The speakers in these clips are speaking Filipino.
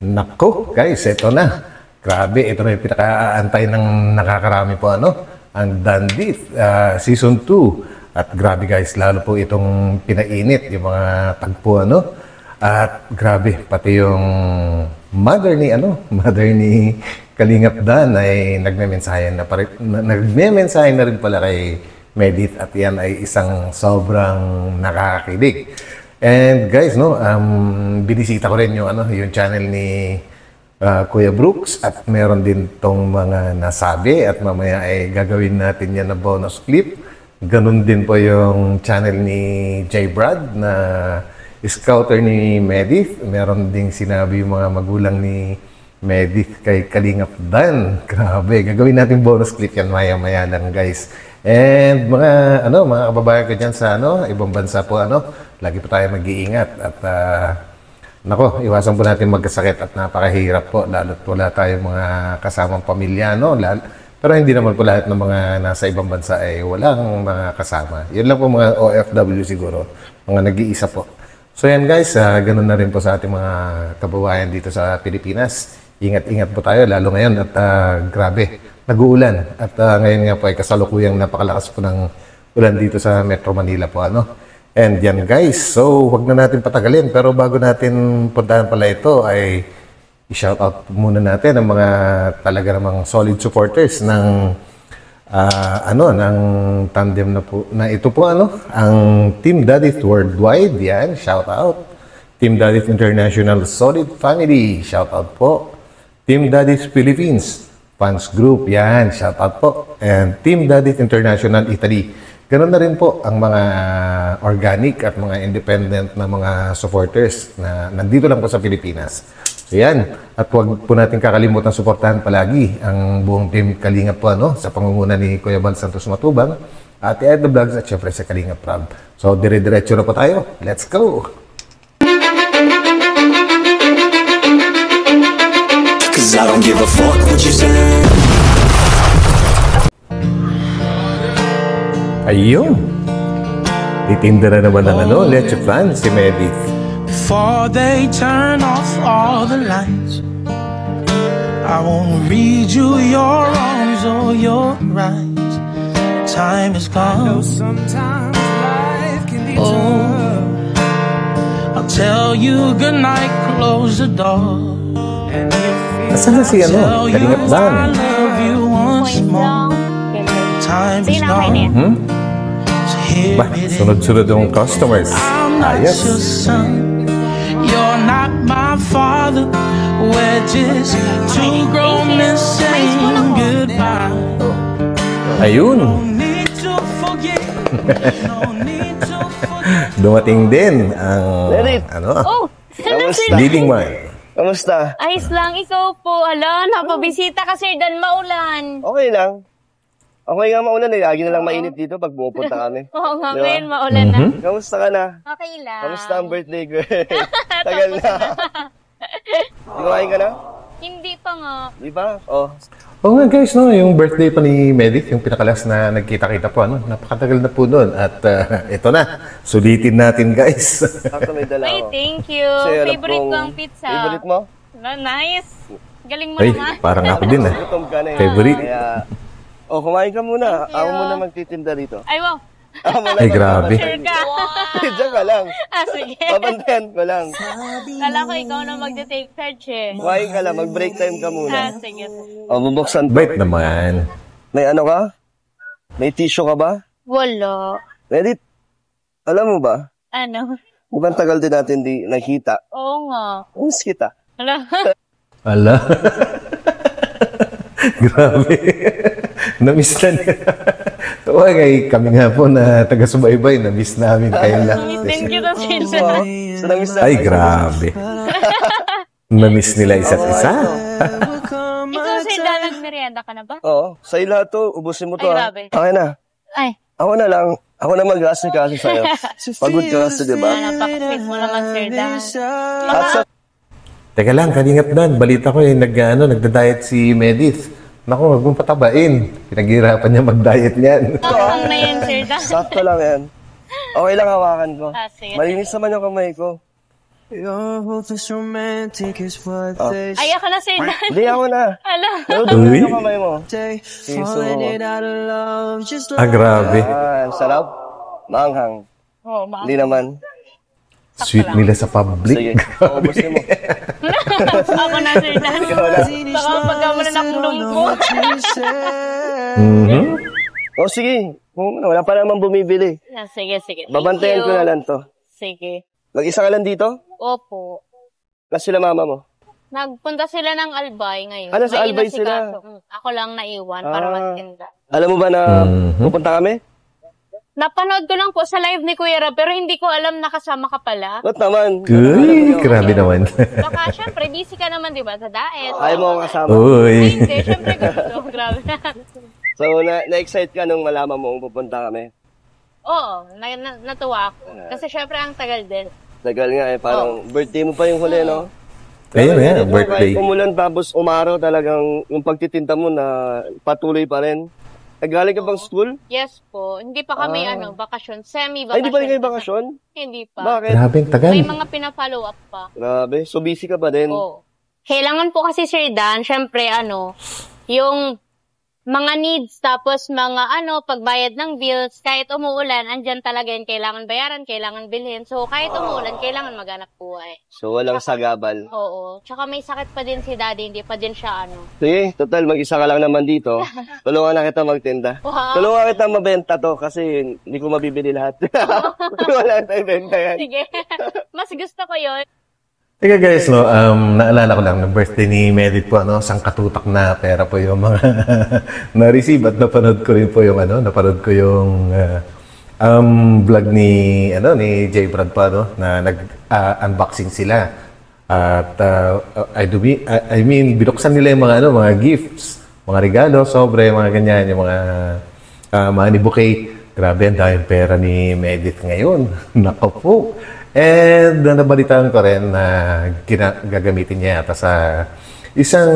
Nako, guys, ito na. Grabe, ito na yung pinaka-aantay ng nakakarami po, ang Dandit Season 2. At grabe guys, lalo po itong pinainit, yung mga tagpo, At grabe, pati yung mother ni Kalingap Dan ay nagme-mensahe na rin pala kay Medith, at yan ay isang sobrang nakakakilig. And guys, binisita ko rin yung channel ni Kuya Brooks, at meron din tong mga nasabi, at mamaya ay gagawin natin yan na bonus clip. Ganun din po yung channel ni J. Brad na scouter ni Medith. Meron ding sinabi yung mga magulang ni Medith kay Kalingap Dan. Grabe, gagawin natin bonus clip yan maya-maya lang guys. And mga kababayan ko dyan sa ibang bansa po, lagi po tayo mag-iingat, at nako, iwasan po natin magkasakit, at napakahirap po, lalo't wala tayong mga kasamang pamilya, pero hindi naman po lahat ng mga nasa ibang bansa ay walang mga kasama. Yun lang po mga OFW siguro, mga nag-iisa po. So yan guys, ganun na rin po sa ating mga kababayan dito sa Pilipinas. Ingat-ingat po tayo, lalo ngayon, at grabe, nag-uulan. At ngayon nga po ay kasalukuyang napakalakas po ng ulan dito sa Metro Manila po, And yan guys, so wag na natin patagalin, pero bago natin puntahan pala ito ay i-shoutout muna natin ang mga talaga namang solid supporters ng ng tandem na ito po, ang Team Dadit Worldwide. Yan, shoutout. Team Dadit International Solid Family, shoutout po. Team Dadit Philippines Fans Group, yan, shoutout po. And Team Dadit International Italy. Ganun na rin po ang mga organic at mga independent na mga supporters na nandito lang po sa Pilipinas. So yan, at huwag po natin kakalimutan suportahan palagi ang buong Team Kalingap po, sa pangunguna ni Kuya Bal Santos Matubang, at Ed The Vlogs, at syempre sa Kalingap Prab. So dire-diretso na po tayo. Let's go! Cause I don't give a fuck what you say. Ayun. Titinda na naman ng leche flan si Medith. Before they turn off all the lights, I won't read you your wrongs or your rights. Time is gone. Sometimes life can be tough. I'll tell you goodnight, close the door. Asan na si Kalingap Dan? I love you once more. Time is gone. Bah, sunod-sunod yung customers. Ayos. You're not my father. We're just two grown men saying goodbye. Ayun. Dumating din ang leading man. Kamusta? Ayos lang, ikaw po. Hala, napabisita ka, Sir Dan, maulan. Okay lang. Okay nga maulan eh. Lagi na lang mainit dito pag pumupunta kami. Oo nga, ngayon maulan na. Kamusta ka na? Okay lang. Kamusta ang birthday girl? Tagal na. Kumain ka na? Hindi pa nga. Di ba? Oh. Oo nga guys, yung birthday pa ni Medith, yung pinakalas na nagkita-kita po, napakatagal na po nun. At ito na, sulitin natin guys. Sakto may dala Ay, ako. thank you. Favorite ko ang pizza. Favorite mo? Nice. Galing mo Ay, naman. parang ako din Gutom ka na eh. Favorite. Kaya, kumain ka muna. Ako muna magtitinda rito. Ay, wow. Ay, grabe. Sure ka. Diyan ka lang. Sige. Pabantayan ko lang. Kala ko ikaw na mag-take charge eh. Kumain ka lang. Mag-break time ka muna. Sige. Bubuksan ko. Bait naman. May ano ka? May tissue ka ba? Wala. Ready? Alam mo ba? Ano? Mukhang tagal din natin di nakita. Oo nga. Miss kita. Hala. Ala. Grabe. Na-miss na niya. Kami nga po na taga-subaybay, na-miss namin kayo lang. Thank you na sila. So, na-miss na. Ay, grabe. Na-miss nila isa't isa. Ikaw, Sir Dan, nagmerienda ka na ba? Oo. Sa'yo lahat to. Ubusin mo to. Ay, ha? grabe. Okay na. Ay. Ako na lang. Ako na mag-asikaso sa'yo. Pagod ka kasi, di ba? Napaka-sweet mo naman, Sir Dan. At sa... Teka lang, Kalingap Dan. Balita ko nagda-diet si Medith. Naku, huwag mong patabain. Pinaghihirapan niya mag-diet niyan. Sakang na yan, Sir Dan. Sakto lang yan. Okay lang hawakan ko. Sige. Malinis naman yung kamay ko. Your hopeless romantic is what they Ay, ako na, Sir Dan. Hindi ako na. Ala. Naudumi Uy. yung kamay mo. say. Falling it out of love, just Ah, grabe. Sarap. Maanghang. Oh, ma. Hindi naman. Sweet nila sa public. Sige, paubusin mo. Ako na, Sir Dan. Baka pagkamulan akong lumpo. what you say. Mhm. O sige, kung ano, wala pa naman bumibili. Sige. Thank Babantayan you. ko na lang to. Sige. Mag-isa ka lang dito? Opo. Kasi sila mama mo. Nagpunta sila ng Albay ngayon. Ano, sa May Albay inasikaso. Ako lang naiwan para magtinda. Alam mo ba na pupunta kami? Napanood ko lang po sa live ni Kuya Rab, pero hindi ko alam nakasama ka pala. Ba't naman? Uy, grabe naman. Baka, syempre, busy ka naman, di ba, sa daet. Ayaw mo akong kasama. Uy. Hindi, syempre gusto. Grabe. So, na-excite ka nung malaman mo kung pupunta kami. Oo, natuwa ako. Kasi syempre, ang tagal din. Tagal nga eh, parang birthday mo pa yung huli, no? Ayun Pero yan, hindi mo, birthday. Kahit umulan tapos umaraw talagang yung pagtitinta mo na patuloy pa rin. Nagaling ka bang school? Yes po. Hindi pa kami, bakasyon. Semi-bakasyon. Ay, hindi pa rin kayo bakasyon? Hindi pa. Bakit? Grabe, ang tagal. May mga pina-follow up pa. Grabe, so busy ka pa din. Oo. Kailangan po kasi, Sir Dan, syempre, yung mga needs, tapos mga pagbayad ng bills, kahit umuulan, andyan talaga yun, kailangan bayaran, kailangan bilhin. So, kahit umuulan, kailangan maghanap buhay. So, walang sagabal. Oo. Tsaka may sakit pa din si Daddy, hindi pa din siya Sige, total, mag-isa ka lang naman dito. Tulungan na kita magtinda. Wow. Tulungan kita mabenta to kasi hindi ko mabibili lahat. Wala tayong benta yan. Sige. Mas gusto ko yun. Teka guys, naalala ko lang, na birthday ni Medit po, sangkatutak na pera po yung mga na-receive at napanood ko rin po yung, napanood ko yung vlog ni J. Brad pa, na nag-unboxing sila. At, I mean, binuksan nila yung mga gifts, mga regalo, sobre, mga ganyan, yung mga money bouquet. Grabe, ang daming pera ni Medit ngayon. Nako po. And nabalitaan ko rin na gagamitin niya yata sa isang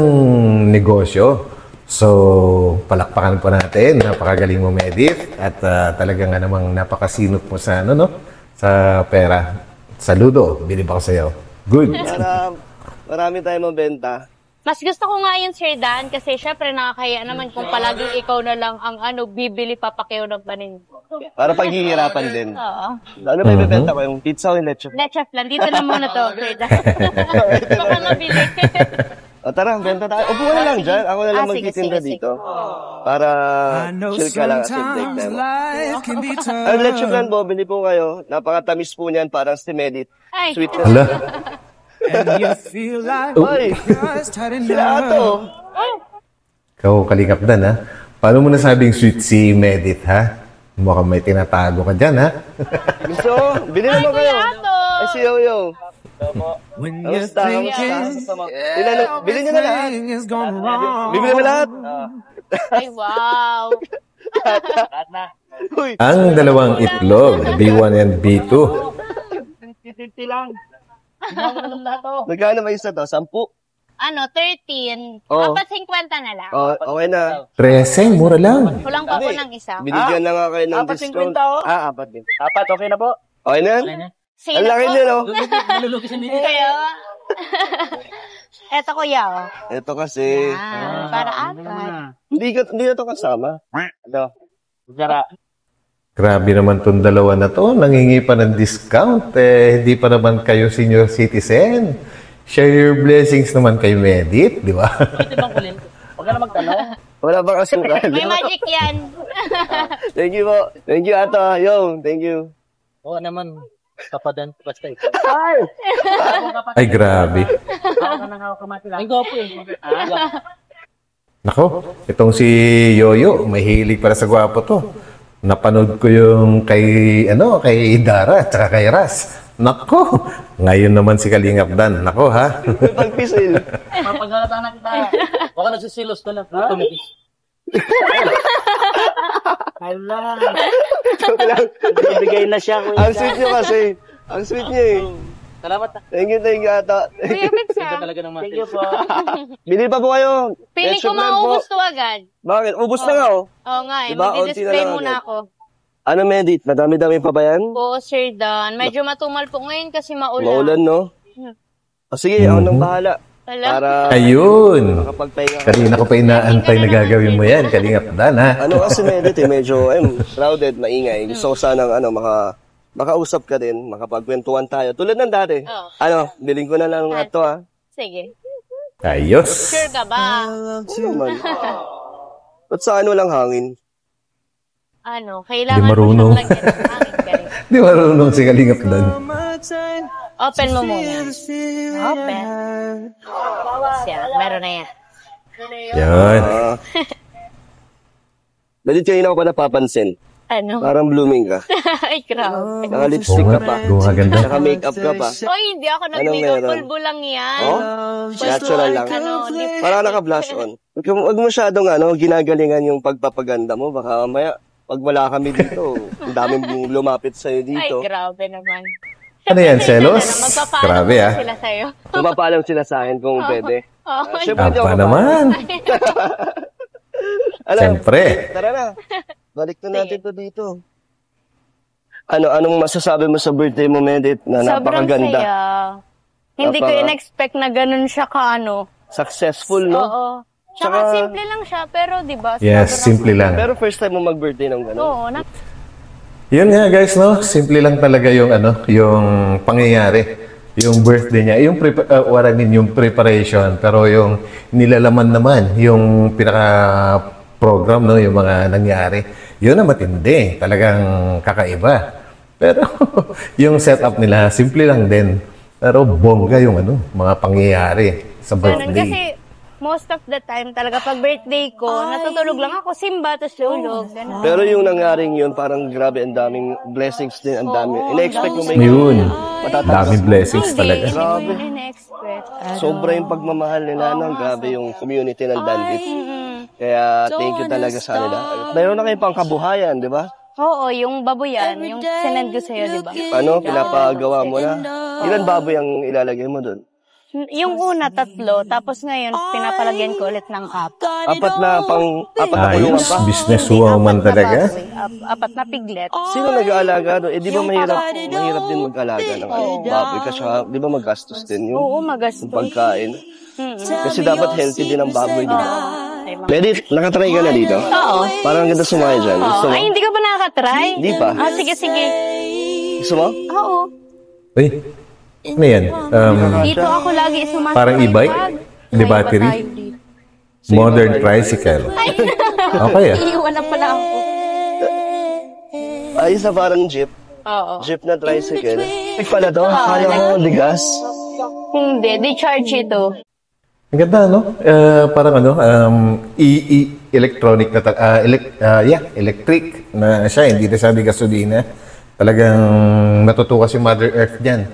negosyo. So, palakpakan po natin. Napakagaling mo, Medit. At talagang namang napakasinop mo sa, sa pera. Saludo. Bilib ako sa'yo. Good. Para marami tayong mabenta. Mas gusto ko nga yun, Sir Dan, kasi syempre nakakaya naman kung palaging ikaw na lang ang bibili papakiyo ng panin. Para paghihirapan din. Oo. Ano ba ibibenta ko? Yung pizza o yung leche? Let's plan. Dito na muna to, Sir Dan. Baka mabili. O tara, benta tayo. Upo ka na lang dyan. Ako na lang Sige, magtitinda sige. dito. Para chill ka lang at break time. Ang leche plan po, bili po kayo. Napakatamis po niyan, parang stimedit. Ay. Sweet na. Hala. Ay, sila ato. Ikaw, Kalingap Dan, ha? Paano mo nasabing sweet si Medit, ha? Mukhang may tinatago ka dyan, ha? Gusto, bili naman kayo. Ato! Ay, si Yo-Yo. Kamusta? Bili niyo na lahat. Bibili mo lahat. Ay, wow. Uy, Ang dalawang itlog, B1 and B2. magkano ba isa to? 10? 13. Oo. Dapat 50 na lang. Oh, okay na. 13, mura lang. Kulang pa po Hindi. ng isa. Binigyan na nga kayo ng discount. 4 din. 4, okay na po. Okay na yan? Sino Ang laki po? niya, no? Malulugi sa media. Kaya, eto kuya, Ito kasi, para apat. hindi na to kasama. Ano? Sara. Grabe naman tong dalawa na to. Nangingi pa ng discount. Hindi pa naman kayo senior citizen. Share your blessings naman kay Medit, di ba? Ito bang kulin? Huwag ka na magtanong. Wala bang asukal? May magic yan. Thank you po. Thank you, Ato. Yo, thank you. Oo naman. Papadan. Basta ito. Ay, grabe. Hawak ka ng hawak kamati lang. Ang gopo eh. Nako, itong si Yoyo, mahilig para sa gwapo to. Napanood ko yung kay Dara at saka kay Ras. Nako, ngayon naman si Kalingap Dan. Nako, ha? Pagpisil. Mapaghalata na kita. Huwag ka nagsisilos na lang. Tumipis. Hala. Bigay na siya. Ang sweet niyo kasi. Ang sweet niyo eh. Salamat. Thank you, Ato. Kuya Mix, Ito talaga ng Thank you po. Bili pa po kayo. Piling ko Ketchup lang maubos po. to agad. Bakit? Ubus na nga, oh. Oo nga eh, Diba? Konti na magdi-display lang muna agad. ako. Ano, Medit? Madami-dami pa ba yan? Oo, Sir Dan. Medyo matumal po ngayon kasi maulan. Maulan, no? Sige, ako nang bahala. Wala. Para Ayun. makapagpahinga ka. Kanina ko pa inaantay na gagawin mo yan. Kalingap Dan, ha? Ano kasi medit medyo crowded, maingay. Gusto ko sanang makausap ka din, makapagkwentuhan tayo. Tulad ng dati. Oo. Biling ko na lang ito ha. Sige. Ayos. Sure ka ba? Ano naman? Ba't sa lang hangin? Kailangan Di mo marunong. siyang lagyan ng hangin. Galing. Di marunong si Kalingap Dan. Open mo muna. Open. Siya, meron na yan. Yan. Medit kanina ko pa napapansin. Parang blooming ka. Ay, grabe. Naka-lipstick ka pa. Gumaganda. Naka-makeup ka pa. Oy, hindi ako nag-makeup. meron? Pulbo lang yan. Natural lang. Lip. Parang naka-blush on. Huwag masyadong ginagalingan yung pagpapaganda mo. Baka mamaya, pag wala kami dito, ang daming lumapit sa'yo Ay, dito. grabe naman. Ano yan, selos? Magpapaalam Grabe, naman ah. sila sa'yo. Tumapalam sila sa akin kung pwede. Siyempre, hindi ako Apa papayag. naman. Siyempre. Tara na. Balik na natin to dito. Anong masasabi mo sa birthday mo, Medit, na Sobrang napakaganda? saya. Hindi ko in-expect na ganun siya Successful, no? Oo. Tsaka simple lang siya, pero di ba? Yes, simple lang. Pero first time mo mag-birthday ng gano'n? Oo, Yun nga guys, no? Simple lang talaga yung yung pangyayari. Yung birthday niya, yung yung preparation, pero yung nilalaman naman, yung pinaka-program, no? Yung mga nangyari. Yun na matindi. Talagang kakaiba. Pero yung setup nila, simple lang din. Pero bongga yung mga pangyayari sa ganun. birthday. Kasi most of the time talaga pag birthday ko, natutulog lang ako, simba, tapos tulog. Ganun. Pero yung nangyaring yun, parang grabe, ang daming blessings din, ang dami. Ina-expect mo ba Yun. matatanggap? Daming blessings talaga. Grabe. Hindi in-expect. Sobra yung pagmamahal nila, no? Grabe yung community ng Dandit. Kaya thank you talaga sa nila. Mayroon na kayong pangkabuhayan, di ba? Oo, yung baboyan, yung sinend ko sa'yo, di ba? Pinapagawa mo na. Ilan baboy ang ilalagay mo doon? Yung una, 3, tapos ngayon, pinapalagyan ko ulit ng 4. Apat na kulungan Ayos, pa. businesswoman talaga. 4 na piglet. Sino nag-aalaga doon? Di ba mahirap din mag-alaga ng baboy? Kasi di ba magastos din Oo, yung magastos. pagkain? Kasi dapat healthy din ang baboy, di ba? Ay, Medit, nakatry ka na dito? Oo. Parang ang ganda sumaya dyan. Gusto mo? Ay, hindi ka ba nakaka-try? Hindi pa. Sige. Gusto mo? Oo. Uy, ano yan? Dito ako lagi sumasakay. Parang e-bike? Di battery? Modern tricycle. Okay ah. Iiwan na pala ako. Ay, sa parang jeep. Oo. Jeep na tricycle. Ay, pala to. Kala mo, ligas. Hindi, di-charge ito. Ang ganda, no? Parang electronic na, electric na siya, hindi na sabi gasolina. Talagang natutuwa si Mother Earth dyan.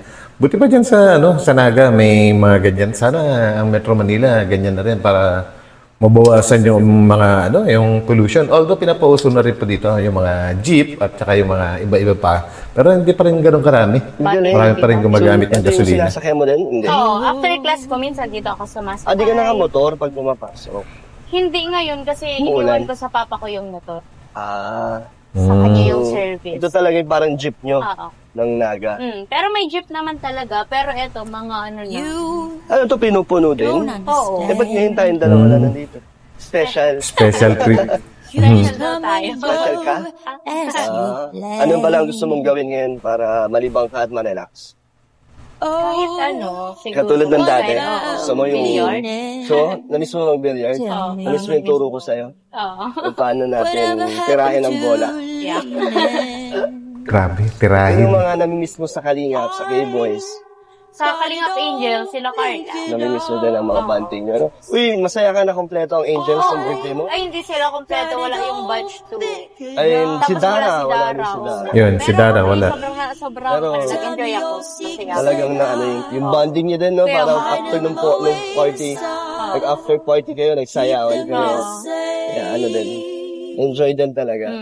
Buti pa dyan sa Naga, may mga ganyan. Sana ang Metro Manila, ganyan na rin para mabawasan yung mga, yung pollution. Although pinapauso na rin po dito yung mga jeep at saka yung mga iba-iba pa. Pero hindi pa rin ganun karami. Marami pa rin gumagamit ng Ito yung gasolina. sinasakyan mo din? Hindi. Oo, after class ko, minsan dito ako sumasakay. Di ka naka-motor pag pumapasok? Hindi ngayon kasi iniwan ko sa papa ko yung motor. Sa kanya yung service. Ito talaga yung parang jeep nyo Oo. ng Naga. Pero may jeep naman talaga. Pero eto, mga na. Ano ito, pinupuno din? Oo. Ba't ngayon tayong dalawa na nandito? Special. Special treat. Special na tayo. Special ka? Ano ba lang gusto mong gawin ngayon para malibang ka at ma-relax? Kahit siguro. Katulad ng dati. Oo. Gusto mo yung... Billiard? So, namiss mo mag-billiard? Namiss mo yung turo ko sa'yo? Oo. Kung paano natin tirahin ang bola? Yeah. Grabe, Ano tirahin. yung mga namimiss mo sa Kalingap, sa K-Boys? Sa Kalingap Angel, sila Carla. Namimiss mo din ang mga banting nyo, no? Uy, masaya ka na kompleto ang Angels ng birthday mo? Ay, hindi sila kompleto. Wala yung batch 2. Ay, si Tapos Dara, wala wala si rin si Dara. Dara. Yun, si Dara, wala. Sobrang nag-enjoy ako. Masaya. Talagang na yung bonding niya din, no? Parang after nung party, like after party kayo, nagsayawan kayo. Yeah, din. Enjoy din talaga.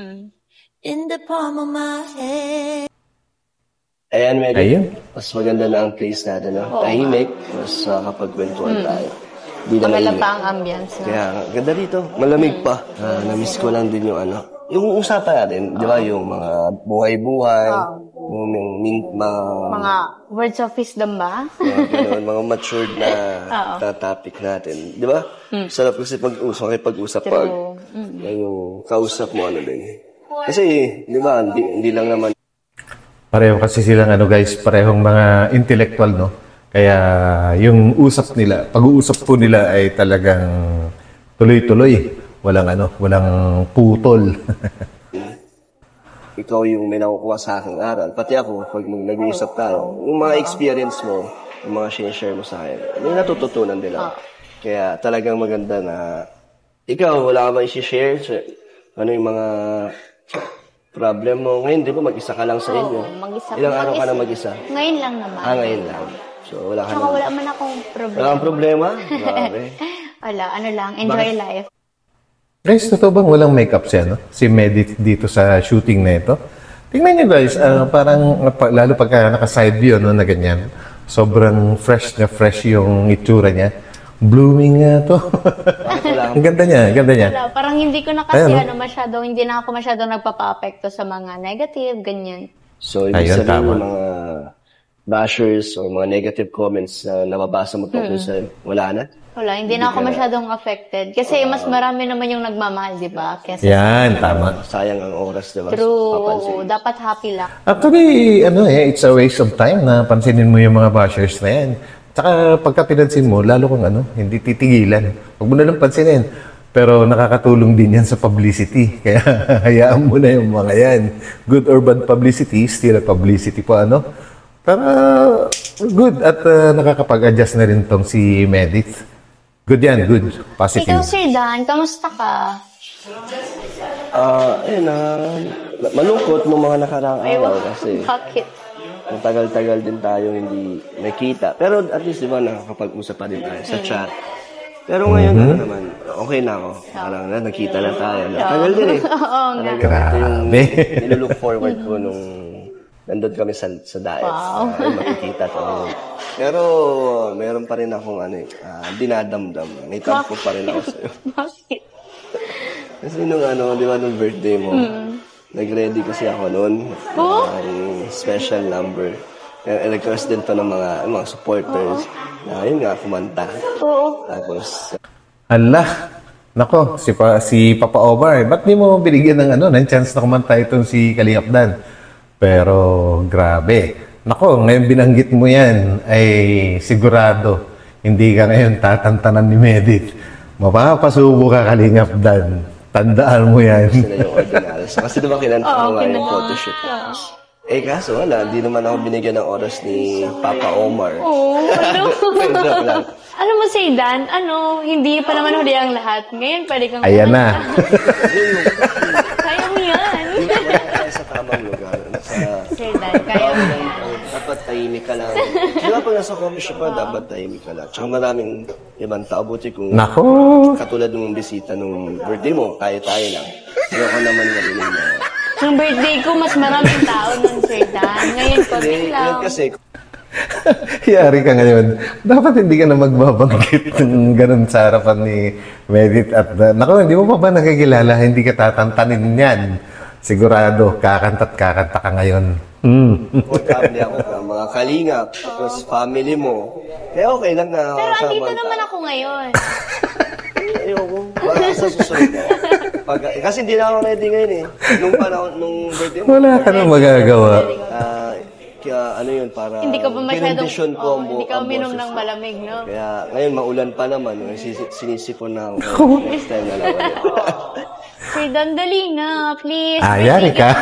In the palm of my hand. Ayan, Mary. Ayun. Mas maganda na ang place natin, no? Tahimik, mas kapagkwentuhan tayo. Di na Maganda mainit. pa ang ambience. Kaya, ganda dito. Malamig pa. Na-miss ko lang din yung yung usapan natin, di ba? Yung mga buhay-buhay, Mga words of wisdom ba? mga matured na topic natin. Di ba? Sarap kasi pag-usap pag yung kausap mo ano din. Kasi, di ba, hindi lang naman. Pareho kasi silang guys, parehong mga intellectual, no? Kaya yung pag-uusap po nila ay talagang tuloy-tuloy. Walang putol. Ikaw yung may nakukuha sa aking aral. Pati ako, pag nag-uusap tayo, yung mga experience mo, yung mga share mo sa akin, may natututunan din ako. Kaya talagang maganda na ikaw, wala ka ba i-share? Ano yung mga problem mo? Ngayon, di ba mag-isa ka lang sa inyo? Mag-isa. Ilang araw ka na mag-isa? Ngayon lang naman. Ngayon lang. So, wala ka Tsaka wala man akong problema. Wala kang problema? Grabe. Wala, lang, enjoy life. Guys, totoo bang walang makeup siya, no? Si Medit dito sa shooting na ito. Tingnan nyo guys, parang lalo pagka naka-side view, no, na ganyan. Sobrang fresh yung itsura niya. Blooming nga to. Ang ganda niya. Wala, parang hindi ko na kasi hindi na ako masyadong nagpapa-apekto sa mga negative, ganyan. So, ibig sabihin yung mga bashers or mga negative comments na nababasa mo tungkol sa wala na? Wala, hindi na ako masyadong affected. Kasi mas marami naman yung nagmamahal, di ba? Yan, tama. Sayang ang oras, di ba? True, dapat happy lang. Actually, it's a waste of time na pansinin mo yung mga bashers na yan. Tsaka pagka pinansin mo, lalo kung hindi titigilan. Huwag mo na lang pansinin. Pero nakakatulong din yan sa publicity. Kaya hayaan mo na yung mga yan. Good or bad publicity, still publicity po, Pero good at nakakapag-adjust na rin tong si Medit. Good yan, good. Positive. Ikaw, Sir Dan, kamusta ka? Malungkot nung mga nakaraang araw kasi Bakit? matagal-tagal din tayo hindi nakita. Pero at least, di ba, nakakapag-usap pa din tayo sa chat. Pero ngayon, naman, okay na ako. Parang nakita na tayo. Tagal din eh. Oo nga. Grabe. Ito yung nilook forward ko nung nandun kami sa diet. Wow. Makikita tayo. Pero meron pa rin akong dinadamdam. May tampo pa rin ako sa'yo. Bakit? Kasi nung di ba, nung birthday mo, nag-ready kasi ako noon. Special number. Nag-request din to ng mga supporters. Yun nga, kumanta. Oo. Tapos, Nako, si Papa Omar, ba't di mo binigyan ng chance na kumanta itong si Kalingap Dan? Pero grabe. Nako, ngayon binanggit mo yan, ay sigurado hindi ka ngayon tatantanan ni Medit. Mapapasubo ka, Kalingap Dan. Tandaan mo yan. sila yung ordinals. Kasi diba kinanta ko nga yung photoshoot. Kaso wala, hindi naman ako binigyan ng oras ni Papa Omar. Joke lang. Alam mo, Sir Dan, hindi pa naman huli ang lahat. Ngayon, pwede kang Ayan na. Kaya mo yan. Tayo sa tamang lugar. Sir Dan, kaya mo yan. Dapat tahimik ka lang. Di ba pag nasa coffee shop pa, dapat tahimik ka lang. Tsaka maraming ibang tao. Buti kung katulad ng bisita nung birthday mo, tayo lang. Ayoko naman marinig na. Nung birthday ko, mas maraming tao nun, Sir Dan. Ngayon, konti lang. Kasi, Yari ka ngayon. Dapat hindi ka na magbabanggit ng ganun sa harapan ni Medit. At naku, hindi mo pa ba nakikilala? Hindi ka tatantanin yan. Sigurado, kakanta ka ngayon. family ako, mga kalingap, tapos family mo. Kaya okay lang na. Pero andito naman ako ngayon. Ayoko. Wala sa susunod. Kasi hindi na ako ready ngayon eh. Nung birthday mo. Wala ka na magagawa. Kaya para Hindi ka ba masyadong, hindi ka ang uminom boses ng ko. malamig, no? Kaya ngayon maulan pa naman. Sinisipon na ako. Next time na lang ulit. Sir Dan, dali na, please. Yari ka.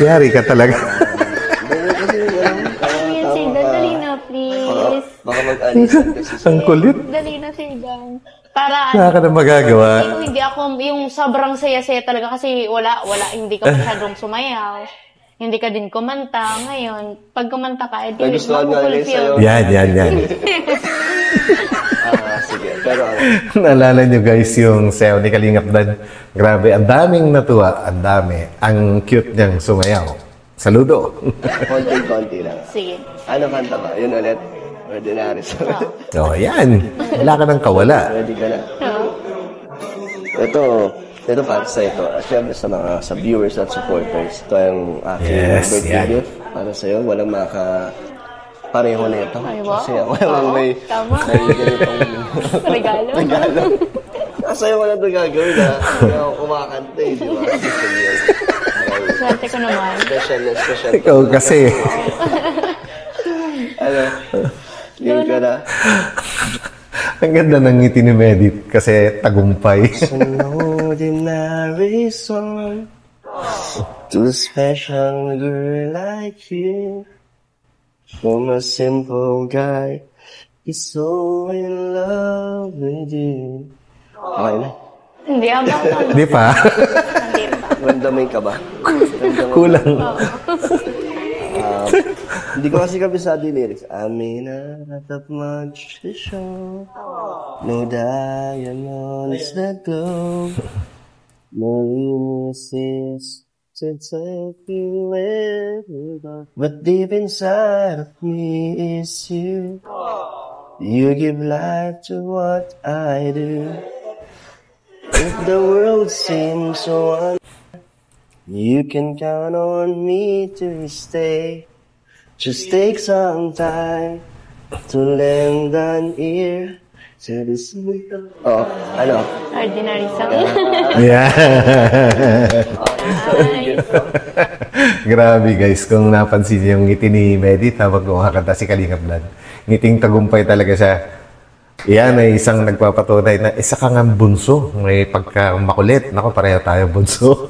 Yari ka talaga. Please, Sir Dan, dali na, please. Baka mag-alisan kasi sa... Ang kulit. Dali na, Sir Dan. Para, Wala ka na magagawa. hindi ako, yung sobrang saya-saya talaga kasi hindi ka masyadong sumayaw. Hindi ka din kumanta. Ngayon, pag kumanta ka, edi Nagustuhan nga ulit sa'yo. Yan. Sige, pero Naalala nyo guys yung sayaw ni Kalingap Dan. Grabe, ang daming natuwa. Ang dami. Ang cute niyang sumayaw. Saludo. konti lang. Sige. Ano kanta ba? Yun ulit. Ordinary. Yan. Wala ka nang kawala. Ready ka na? Ito, ito para sa ito. Siyempre sa viewers at supporters. Ito yung aking Yes, birthday yan. gift para sa'yo. Walang pareho na ito. Ay, wow. Kasi ako lang may ganitong Regalo. regalo. Sa'yo ko na ito gagawin na ako kumakanta eh, di ba? Swerte ko naman. Special. Ikaw kasi. Ano? Yun ka na. Ang ganda ng ngiti ni Medit kasi tagumpay. An ordinary song to a special girl like you. From a simple guy, he's so in love with you. Okay na. Hindi, abang ka. Di pa? Hindi pa. Ramdamin ka ba? Kulang. Hindi ko kasi kabisado yung lyrics. I may not have much to show. No diamonds that glow. No witnesses to take you where you go. But deep inside of me is you. You give life to what I do. If the world seems so you can count on me to stay. Just take some time to lend an ear to this little... Oh, ano? Ordinary song. Yeah. Grabe guys, kung napansin niyo yung ngiti ni Medit habang kumakanta si Kalingap Vlad. Ngiting tagumpay talaga siya. Yan ay isang nagpapatunay na isa ka nga bunso. May pagka makulit. Nako, pareho tayo bunso.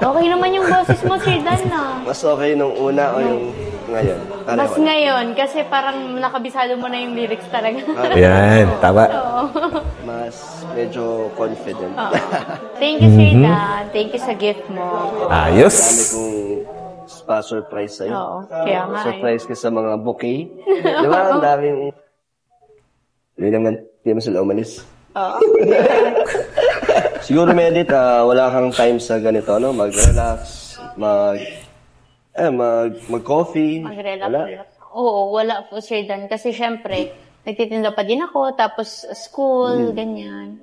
Okay naman yung boses mo, Sir Dan, na. Mas okay nung una o yung ngayon? Mas ngayon, kasi parang nakabisado mo na yung lyrics talaga. Yan, tama. Mas medyo confident. Thank you, Sir Dan. Thank you sa gift mo. Ayos. Dami kong surprise sa'yo. Oo, kaya nga. Surprise ka sa mga bouquet. Di ba? Ang daming... Hindi naman sila umalis. Siguro, Medit, wala kang time sa ganito, no? Mag-relax, mag-coffee. Mag-relax. Wala. Oo, wala po, Sir Dan. Kasi syempre, nagtitinda pa din ako, tapos school, ganyan.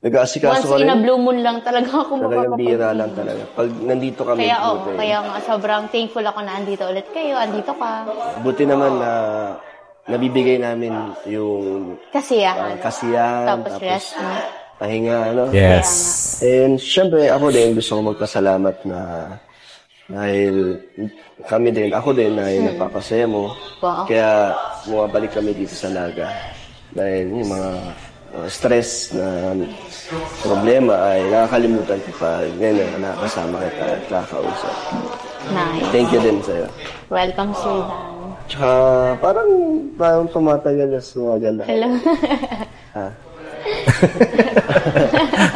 Nag-aasikaso Once ka in a rin. blue moon lang talaga ako Talagang makakapag- bira lang talaga. Pag nandito kami, Kaya buti. kaya nga sobrang thankful ako na andito ulit kayo, andito ka. Buti naman na nabibigay namin yung Kasiyahan. kasiyahan, Tapos rest mo. pahinga, ano? Yes. And syempre, ako din gusto ko magpasalamat na dahil kami din, ako din ay napapasaya mo. Wow. Kaya bumabalik kami dito sa Naga. Dahil yung mga stress na problema ay nakakalimutan ko pa. Ngayon na nakakasama kita at nakakausap. Nice. Thank you din sa'yo. Welcome, Sir Dan. Tsaka parang tumatagal na sumaganda. Hello.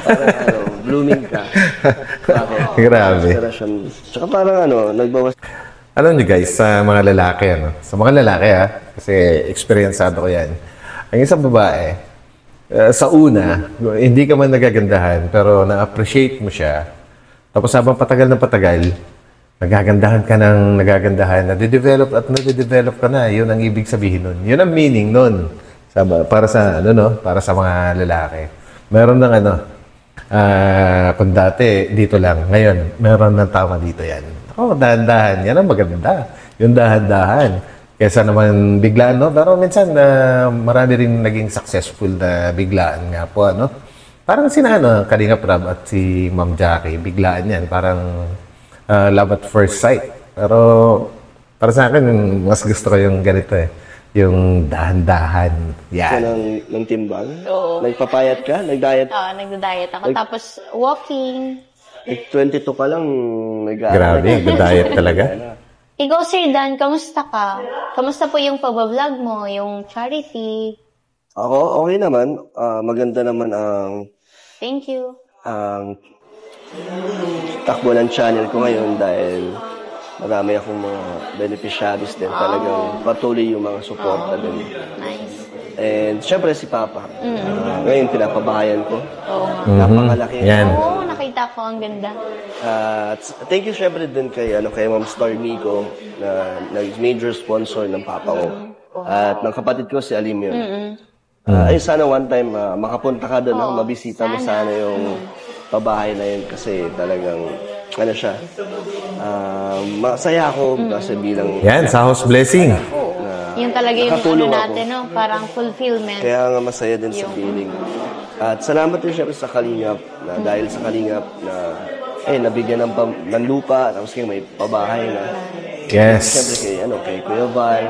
Parang blooming ka. Bakit? Grabe. Inspirasyon. Tsaka parang nagbawas. Alam niyo guys, sa mga lalaki, sa mga lalaki kasi experienceado ko yan. Ang isang babae, sa una, hindi ka man nagagandahan, pero na-appreciate mo siya. Tapos habang patagal na patagal, nagagandahan ka ng nagagandahan, nade-develop at nade-develop ka na. Yun ang ibig sabihin nun. Yun ang meaning nun. Para sa, para sa mga lalaki. Meron ng kung dati, dito lang. Ngayon, meron ng tama dito yan. Dahan-dahan. Yan ang maganda. Yung dahan-dahan. Kesa naman biglaan, no? Pero minsan, marami rin naging successful na biglaan nga po, Parang sina, Kalingap Rab at si Ma'am Jackie, biglaan yan. Parang love at first sight. Pero, para sa akin, mas gusto ko yung ganito yung dahan-dahan. Ka Yan. ng timbang? Oo. Nagpapayat ka? Nag-diet? Oo, nagda-diet ako. Tapos walking. 22 ka lang, Grabe, nag-diet talaga. Ikaw, Sir Dan, kamusta ka? Kamusta po yung pag-vlog mo, yung charity? Ako, okay naman. Maganda naman ang Thank you. takbo ng channel ko ngayon dahil marami akong mga beneficiaries din. Talagang patuloy yung mga suporta din. Nice. And syempre si Papa. Ngayon pinapabahayan ko. Oo. Napakalaki. Yan. Oo, nakita ko. Ang ganda. Thank you syempre din kay Ma'am Star Nico na major sponsor ng Papa ko. At ng kapatid ko si Alim yun. Ay sana one time makapunta ka doon, mabisita mo sana yung pabahay na yun kasi talagang, ano siya, masaya ako kasi bilang... Yan, sa house blessing. Yun talaga yung ano nakatulong natin, no? Parang fulfillment. Kaya nga masaya din sa feeling. At salamat din syempre sa Kalingap, na dahil sa Kalingap na nabigyan ng lupa, tapos kayo may pabahay na. Yes. Siyempre kay Kuya Val,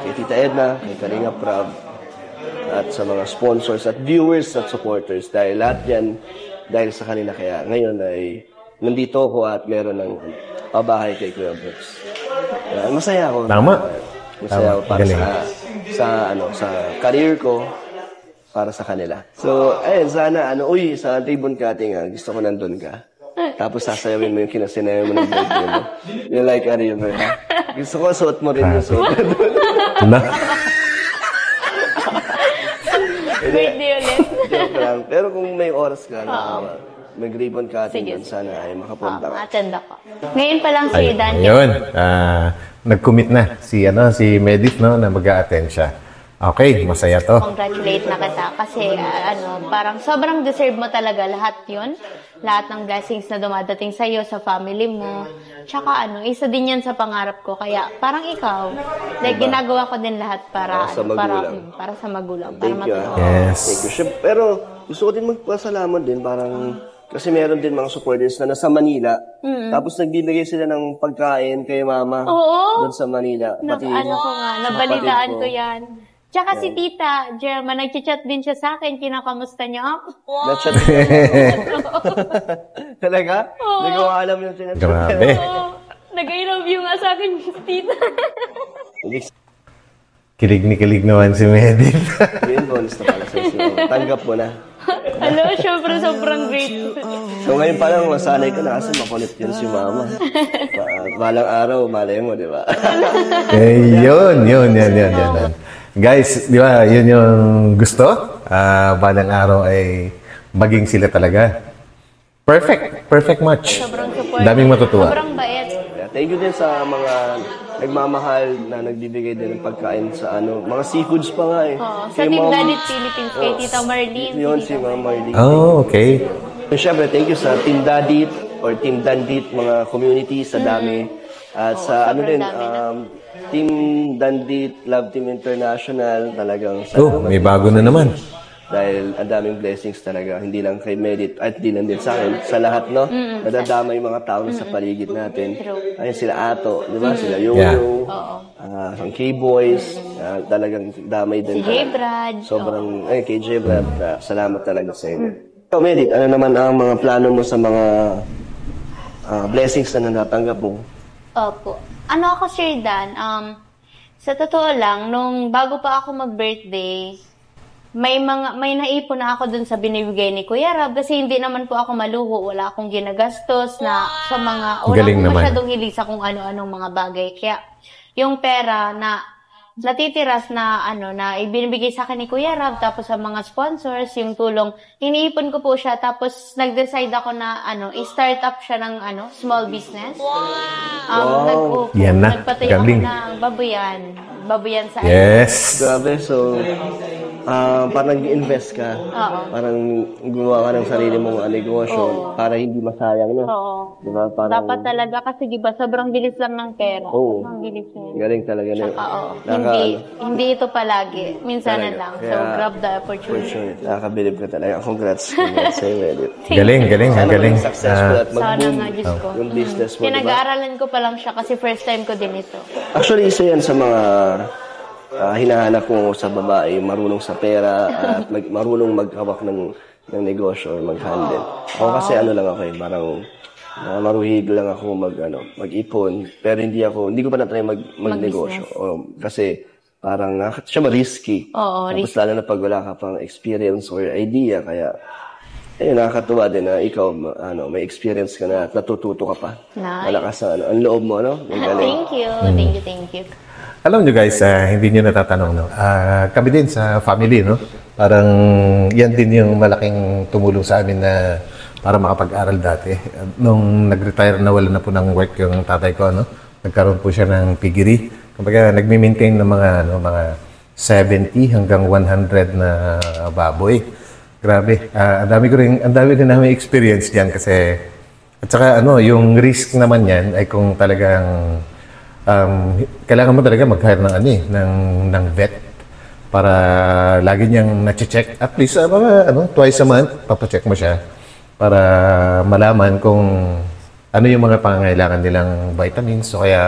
kay Tita Edna, kay Kalingap Rob, at sa mga sponsors at viewers at supporters. Dahil lahat yan, dahil sa kanila kaya ngayon ay nandito ako at meron ng pabahay kay Kuya Brooks. Masaya ako. Tama. Masaya ako para sa career ko, para sa kanila. So, sana, sa ribbon cutting, gusto ko nandun ka. Tapos sasayawin mo yung kinasinayaw mo ng birthday mo. You like a river, ha? Gusto ko, suot mo rin yung suot mo doon. Birthday ulit. Joke lang. Pero kung may oras ka, may ribbon cutting doon, sana ay makapunta ka. Attend ako. Ngayon pa lang si Dan. Ayun. Nag-commit na si Medit, no, na mag-a-attend siya. Okay, masaya to. Congratulate na kita kasi parang sobrang deserve mo talaga lahat yun. Lahat ng blessings na dumadating sa iyo, sa family mo. Tsaka isa din yan sa pangarap ko. Kaya parang ikaw, like ginagawa ko din lahat para sa magulang. para sa magulang. Thank you. Yes. Thank you. Pero gusto ko din magpasalamat din, parang kasi meron din mga supporters na nasa Manila. Tapos nagbibigay sila ng pagkain kay mama. Oo. Doon sa Manila. Pati, Nabalitaan ko yan. Tsaka si Tita Germa, nag-chat din siya sa akin, kinakamusta niya ako. Na-chat Talaga? Hindi ko alam yung tinatchat. Grabe. Nag-I love you nga sa akin, Tita. Kilig naman si Medit. Yun, bonus na pala sa'yo. Tanggap mo na. Syempre sobrang grateful. So ngayon pa lang, masanay ka na kasi makulit yun si mama. Balang araw, malay mo, di ba? Yun. Guys, di ba, yun yung gusto? Balang araw ay maging sila talaga. Perfect match. Sobrang support. Daming matutuwa. Sobrang bait. Thank you din sa mga nagmamahal na nagbibigay din ng pagkain sa mga seafoods pa nga eh. Sa Team Dadit Philippines, kay Tita Marlene. Yun, si Mama Marlene. Oh, okay. So, syempre, thank you sa Team Dadit or Team Dandit, mga community sa dami. At sa Team Dandit, Love Team International, talagang May bago na naman. dahil ang daming blessings talaga, hindi lang kay Medit at hindi lang din sa akin, sa lahat, no? Nadadama yung mga tao sa paligid natin. Ayun sila Ato, di ba? Sila Yoyo, ang K-Boys, talagang damay din. Si J-Brad. Sobrang, kay J-Brad, salamat talaga sa inyo. So, Medit, ano naman ang mga plano mo sa mga blessings na natanggap mo? Opo. Ano ako, Sir Dan, sa totoo lang, nung bago pa ako mag-birthday, may naipon na ako dun sa binibigay ni Kuya Rab kasi hindi naman po ako maluho, wala akong ginagastos na sa mga, wala akong masyadong hili sa kung ano-anong mga bagay. Kaya yung pera na natitiras na na ibinibigay sa akin ni Kuya Rab, tapos sa mga sponsors, yung tulong, iniipon ko po siya, tapos nag-decide ako na i-start up siya ng small business. Yan na, nagpatayo galing. ako ng babuyan sa Yes. Grabe, so parang nag-invest ka. Parang gumawa ka ng sarili mong negosyo para hindi masayang, no? Oo. Diba? Parang, Dapat talaga kasi diba sobrang bilis lang ng pera. Oo. Sobrang bilis niya. galing talaga na. Hindi ito palagi. Minsanan lang. So Kaya, grab the For opportunity. sure. Nakakabilib ka talaga. Congrats sa'yo, Edith. Galing. Sana Galing. maging successful at Sana mag-boom nga, Diyos ko. yung business mo, diba? Pinag-aaralan ko pa lang siya kasi first time ko din ito. Actually, isa yan sa mga hinahanap ko sa babae, marunong sa pera at marunong maghawak ng negosyo or mag-handle. Ako kasi lang ako parang maruhig lang ako mag-ipon, pero hindi ko pa na-try mag-negosyo. Kasi parang siya risky. Oo, Tapos lalo na pag wala ka pang experience or idea, kaya nakakatuwa din na ikaw may experience ka na at natututo ka pa. Nice. Malakas ang loob mo, no? Ang galing. Thank you. Alam nyo guys, hindi nyo natatanong, no? Kami din sa family, no? Parang yan din yung malaking tumulong sa amin na para makapag-aral dati. Nung nag-retire na wala na po ng work yung tatay ko, no? Nagkaroon po siya ng piggery. Kumbaga, nagmi-maintain ng mga 70 hanggang 100 na baboy. Grabe. Ang dami rin namin experience diyan kasi at saka yung risk naman yan ay kung talagang kailangan mo talaga mag-hire ng vet para lagi niyang na-check. At least twice a month papacheck mo siya para malaman kung ano yung mga pangangailangan nilang vitamins o kaya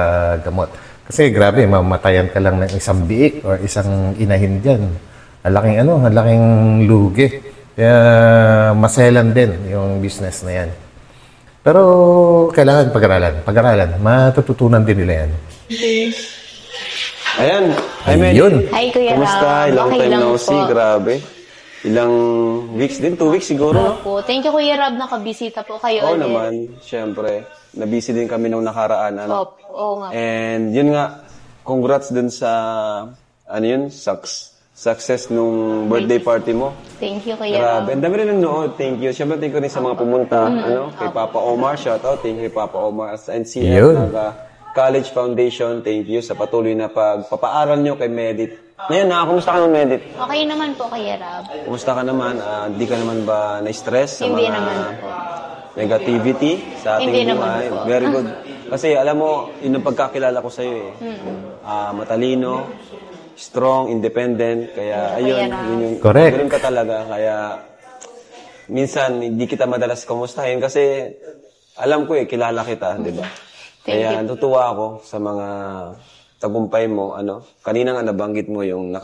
gamot. Kasi grabe, mamatayan ka lang ng isang biik or isang inahin diyan. Ang laking lugi. Kaya maselan din yung business na yan. Pero kailangan pag-aralan. Matututunan din nila yan. Ayan. Hi, Medi. Ayun. Hi, Kuya Kumusta? Ram. Ilang Okay time lang no po. see? Grabe. Ilang weeks din? 2 weeks siguro, no? Opo. Thank you, Kuya Rab, nakabisita po kayo Oo ulit. naman, syempre. Nabisi din kami nung nakaraan. Opo, oo nga. And yun nga, congrats dun sa, success nung birthday party mo. Thank you, Kuya Rab. Grabe. Ang dami rin nanonood. Thank you. Siyempre, thank you rin sa mga pumunta. Kay Papa Omar. Shout out. Thank you kay Papa Omar. Sa NCF. Yun. College Foundation. Thank you sa patuloy na pagpapaaral nyo kay Medit. Ngayon kumusta ka ng Medit? Okay naman po, Kuya Rab. Kumusta ka naman? Hindi ka naman ba na-stress sa Hindi mga naman po. negativity sa ating Hindi naman buhay? po. Very good. Kasi alam mo, yun ang pagkakilala ko sa'yo eh. Matalino, strong, independent. Kaya ayun, yun yung Correct. ganun ka talaga. Kaya minsan hindi kita madalas kumustahin kasi alam ko kilala kita, di ba? Kaya natutuwa ako sa mga tagumpay mo, Kanina nga nabanggit mo yung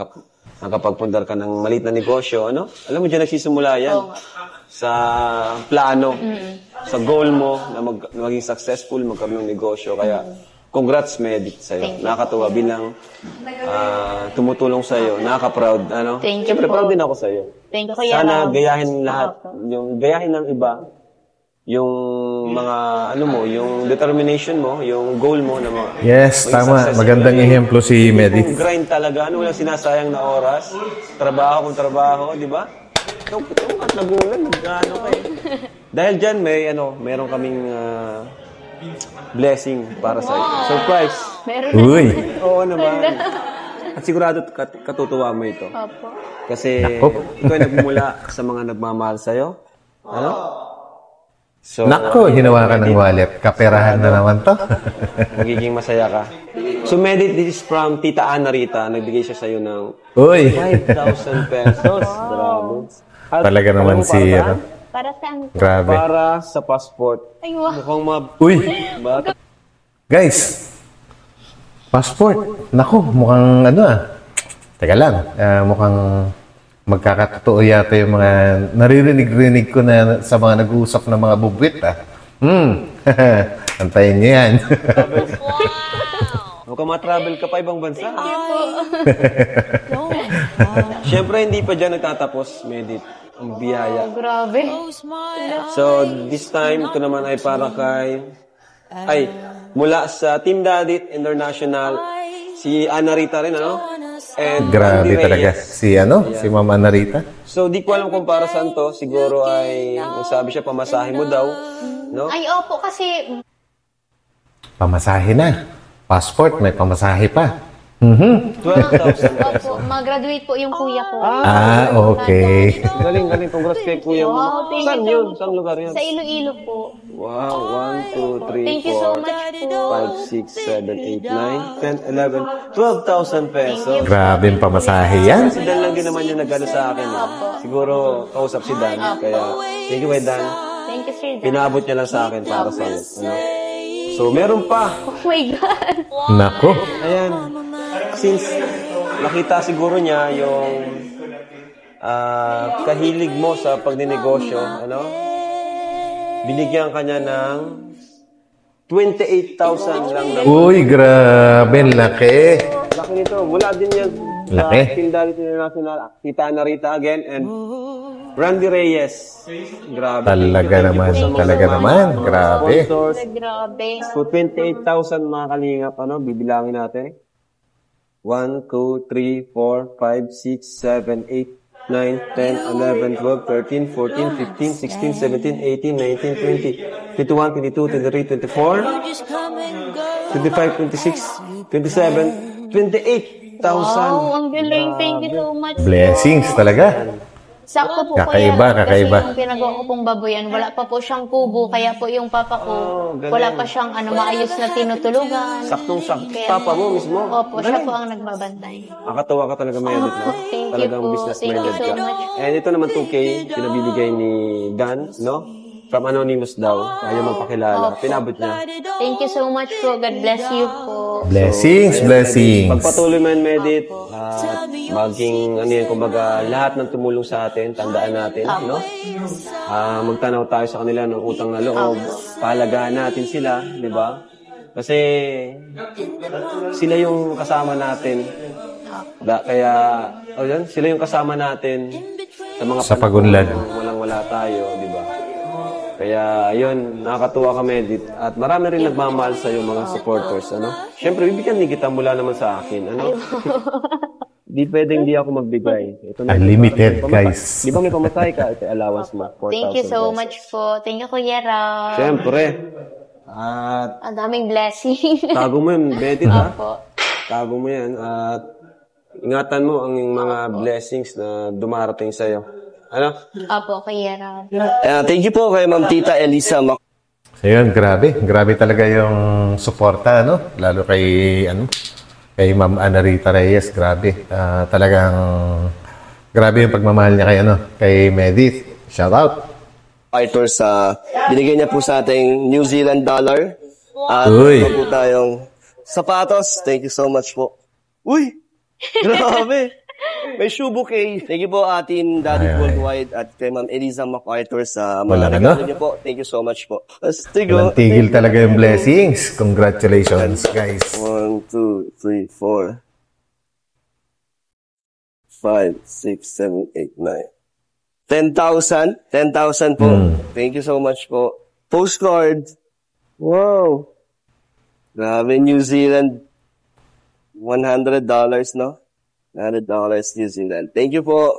nakapagpundar ka ng maliit na negosyo, Alam mo diyan nagsisimula yan. Sa plano, sa goal mo na maging successful, magkaroon ng negosyo. Kaya congrats, Medit, sa'yo. Nakakatuwa bilang tumutulong sa'yo. Nakaka-proud. Thank you Siyempre, po. proud din ako sa'yo. Thank you, Kuya Sana Rab. gayahin lahat. Gayahin ng iba. Yung mga, yung determination mo, yung goal mo na Yes, maging tama. successful. Magandang ehemplo si Medit. Yung grind talaga. Walang sinasayang na oras. Trabaho kung trabaho, di ba? Ito at nagulan. Nagkano kayo. Dahil dyan, meron kaming blessing para sa surprise. Meron Uy. Oo naman. At sigurado katutuwa mo ito. Opo. Kasi Nako. ikaw ay nagmumula sa mga nagmamahal sa'yo. So, Nako, hinawakan ng wallet. Kaperahan na naman to. magiging masaya ka. So, Medit, this is from Tita Ana Rita. Nagbigay siya sa'yo ng Uy. 5,000 pesos. Grabe. At Talaga naman alam mo si, para saan? Para saan? Grabe. Para sa passport. Ay, wow. Mukhang Uy. bata. Guys, passport. Nako, mukhang Teka lang, mukhang magkakatotoo yata yung mga naririnig-rinig ko na sa mga nag-uusap ng mga bubwit, Antayin niyo yan. Mukhang ma-travel ka pa ibang bansa. Siyempre, hindi pa dyan nagtatapos, Medit, ang biyaya. Grabe. So, this time, ito naman ay para mula sa Team Dadit International, si Ana Rita rin, And Grabe Andy talaga. Reyes. Si Ma'am Ana Rita. So, di ko alam kung para saan to. Siguro ay, nagsabi siya, pamasahe mo daw. No? Ay, opo, kasi Pamasahe na. Passport, may pamasahe pa. 12,000 opo, mag-graduate po yung kuya ko. Okay. Galing. Congrats kay kuya mo. Wow, thank Saan you yun? Saan lugar yun? Sa Iloilo po. Wow, 1, 2, 3, Thank you so 4, much po. 5, 6, 7, 8, 9, 10, 11, 12,000 pesos. Grabe ang pamasahe yan. Si Dan lang din naman yung nag-ano sa akin. Siguro, kausap si Dan. Kaya, thank you kay Dan. Thank you, Sir Dan. Pinaabot niya lang sa akin para sa iyo. So, meron pa. Oh my God. Nako. Ayan. Since nakita siguro niya yung kahilig mo sa pagninegosyo, binigyan ka niya ng 28,000 lang. Uy, grabe. Laki. Laki nito. Mula din yan Laki. sa Team Dalit International. Tita Ana Rita again and Randy Reyes. Grabe. Talaga naman. Talaga naman. Grabe. Sponsors. Grabe. So, 28,000 mga kalingap, bibilangin natin. 1, 2, 3, 4, 5, 6, 7, 8, 9, 10, 11, 12, 13, 14, 15, 16, 17, 18, 19, 20, 21, 22, 23, 24, 25, 26, 27, 28,000. Wow, ang galing. Thank you so much. Blessings talaga. Sakto po Kakaiba, kuya. kakaiba. Kasi yung pinagawa ko pong baboyan, wala pa po siyang kubo. Kaya po yung papa ko, galing. wala pa siyang maayos na tinutulugan. Saktong-sakto. Kaya Papa mo mismo. Opo, siya po ang nagbabantay. Nakakatawa ka talaga, Medit, no? Thank you Talagang po. business-minded Thank you ka. so much. And ito naman 2K, pinabibigay ni Dan, no? From Anonymous daw. Ayaw magpakilala. Pinabot niya. Thank you so much po. God bless you po. Blessings, blessings. Pagpatuloy mo yan, Medit. At maging, kumbaga, lahat ng tumulong sa atin, tandaan natin, no? Magtanaw tayo sa kanila ng utang na loob. Pahalagahan natin sila, di ba? Kasi sila yung kasama natin. Kaya, sila yung kasama natin sa mga Sa pagunlad. Walang-wala tayo, di ba? Kaya, yun, nakakatuwa ka, Medit. At marami rin nagmamahal sa iyo mga supporters, ano? Siyempre, bibigyan ni kita mula naman sa akin, ano? Di pwedeng di ako magbigay. Ito na, Unlimited, guys. Di ba may pamatay ka? Ito, allowance mo, 4,000 Thank you so pesos. much po. Thank you, Kuya Ram. Siyempre. At Ang daming blessing. tago mo yun, Medit, ha? Opo. Tago mo yan. At ingatan mo ang mga blessings na dumarating sa'yo. Ano? Opo, Kuya Ram. Thank you po kay Ma'am Tita Elisa So yun, grabe. Grabe talaga yung suporta, no? Lalo kay Ma'am Ana Rita Reyes. Grabe. Talagang grabe yung pagmamahal niya kay Medit. Shout out. MacArthur sa binigay niya po sa ating New Zealand dollar. At Uy. meron po tayong sapatos. Thank you so much po. Uy! Grabe! May shoe bouquet. Thank you po atin Daddy Ay. Worldwide at kay Ma'am Eliza MacArthur sa Walang mga regalo niyo po. Thank you so much po. Walang tigil talaga yung blessings. Congratulations, guys. 1, 2, 3, 4, 5, 6, 7, 8, 9. 10,000. 10,000 po. Thank you so much po. Postcard. Wow. Grabe, New Zealand. $100, no? $100 New Zealand. Thank you po.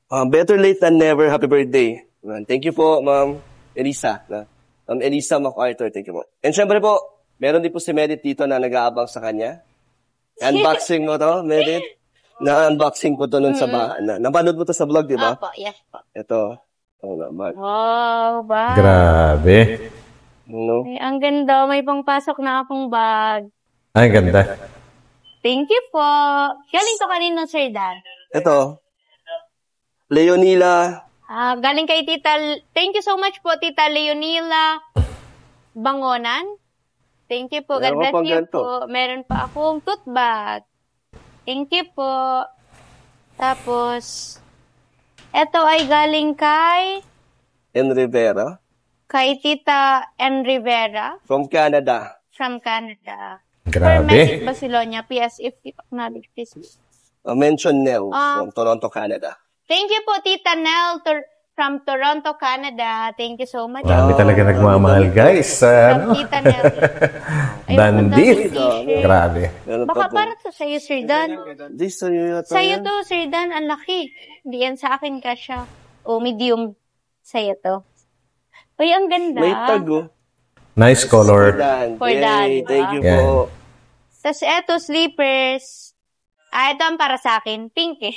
Better late than never. Happy birthday. Thank you po, Ma'am Elisa. Ma'am Elisa MacArthur. Thank you po. And syempre po, meron din po si Medit dito na nag-aabang sa kanya. Unboxing mo to, Medit. Na-unboxing ko to nun sa napanood mo to sa vlog, di ba? Opo, yes po. Ito. Bag. Wow, bag. Grabe. No? Ay, ang ganda. May pangpasok na akong bag. Ay, ganda. Thank you po. Galing to kanino, Sir Dan? Ito. Leonila. Galing kay thank you so much po, Tita Leonila Bangonan. Thank you po. God Meron bless pang you ganito. po. Meron pa akong tote bag. Thank you po. Tapos, eto ay galing kay Tita N. Rivera From Canada. from Canada. Grabe. Hermes Basilonia, PS, if you acknowledge this. Mention Nell from Toronto, Canada. Thank you po, Tita Nell from Toronto, Canada. Thank you so much. Dami talaga nagmamahal, guys. From Tita Nell. Ay, Dandit. magandang t-shirt. Grabe. Meron Baka pa po. para to sa'yo, Sir Dan. This sa'yo yata Sa'yo yan. to, Sir Dan. Ang laki. Hindi yan sa akin kasya. O, medium. Sa'yo to. Uy, ang ganda. May tag, oh. Nice color. For Yay, Dan, thank you yeah. po. Tapos eto, slippers. Ito ang para sa akin. Pink eh.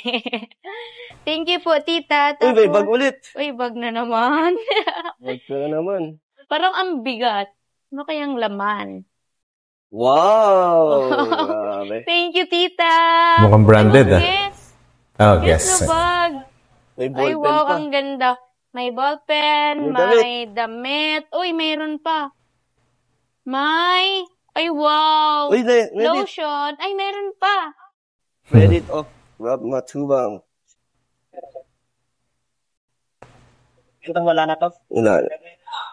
Thank you po, tita. Uy, may bag ulit. Uy, bag na naman. Bag ka na naman. Parang ang bigat. Ano kayang laman? Wow! Grabe. Thank you, tita. Mukhang branded, ah. Yes. Oh, Yes yes. na bag. May Ay, ballpen wow, pa. ang ganda. May ballpen, May damit. may damit. Uy, mayroon pa. Ay, wow. Uy, ready, Lotion. Ay, meron pa. ready off. Rub matubang. Wala na to. Wala.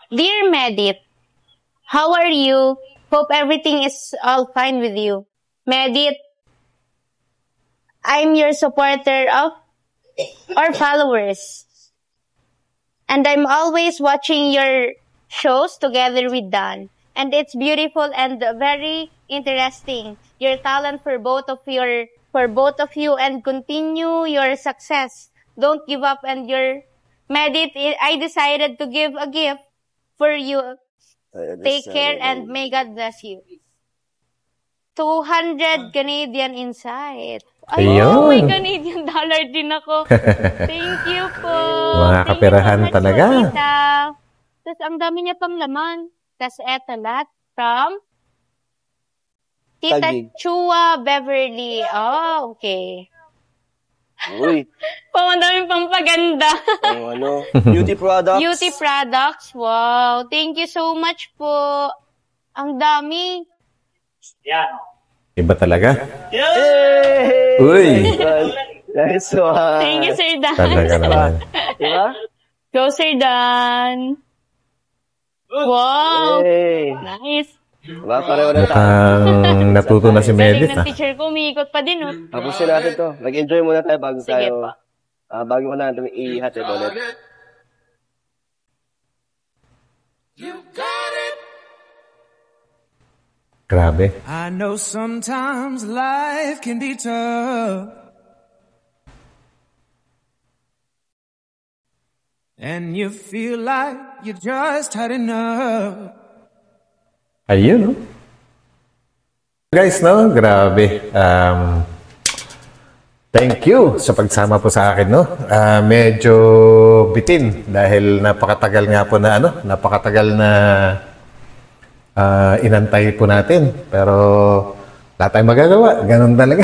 Dear Medit, how are you? Hope everything is all fine with you. Medit, I'm your supporter of our followers. And I'm always watching your shows together with Dan. And it's beautiful and very interesting. Your talent for both of you and continue your success. Don't give up and Medit, I decided to give a gift for you. Take care and may God bless you. 200 Canadian Insight. Ay, Ayun. may Canadian dollar din ako. Thank you po. Mga Thank you kaperahan so much talaga. po, tita. Tapos ang dami niya pang laman. Tapos eto lahat from Tita Taguig. Chua Beverly. Oh, okay. Uy, Ang dami pang paganda. ang beauty products. Beauty products. Wow. Thank you so much po. Ang dami. Iba talaga. Yay! Uy! Nice one. Thank you, Sir Dan. Talaga naman. Diba? Go, Sir Dan. Wow. Hey. Nice. Diba? Pareho na tayo. Mukhang natuto na si Galing Medit, ng teacher ko, umiikot pa din, oh. Tapusin natin to. Mag-enjoy muna tayo bago Sige tayo. po. Bago ko natin ihatid ulit. Grabe. I know sometimes life can be tough. And you feel like you just had enough. Ayun, no? Guys, no? Grabe. Thank you sa pagsama po sa akin, no? Medyo bitin dahil napakatagal nga po na, napakatagal na inantay po natin. Pero wala tayong magagawa. Ganun talaga.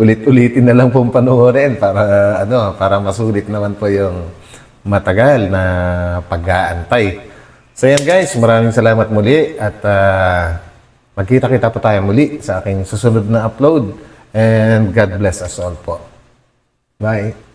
Ulit-ulitin na lang pong panoorin para, para masulit naman po yung matagal na pag-aantay. So yan guys, maraming salamat muli at magkita-kita po tayo muli sa aking susunod na upload and God bless us all po. Bye!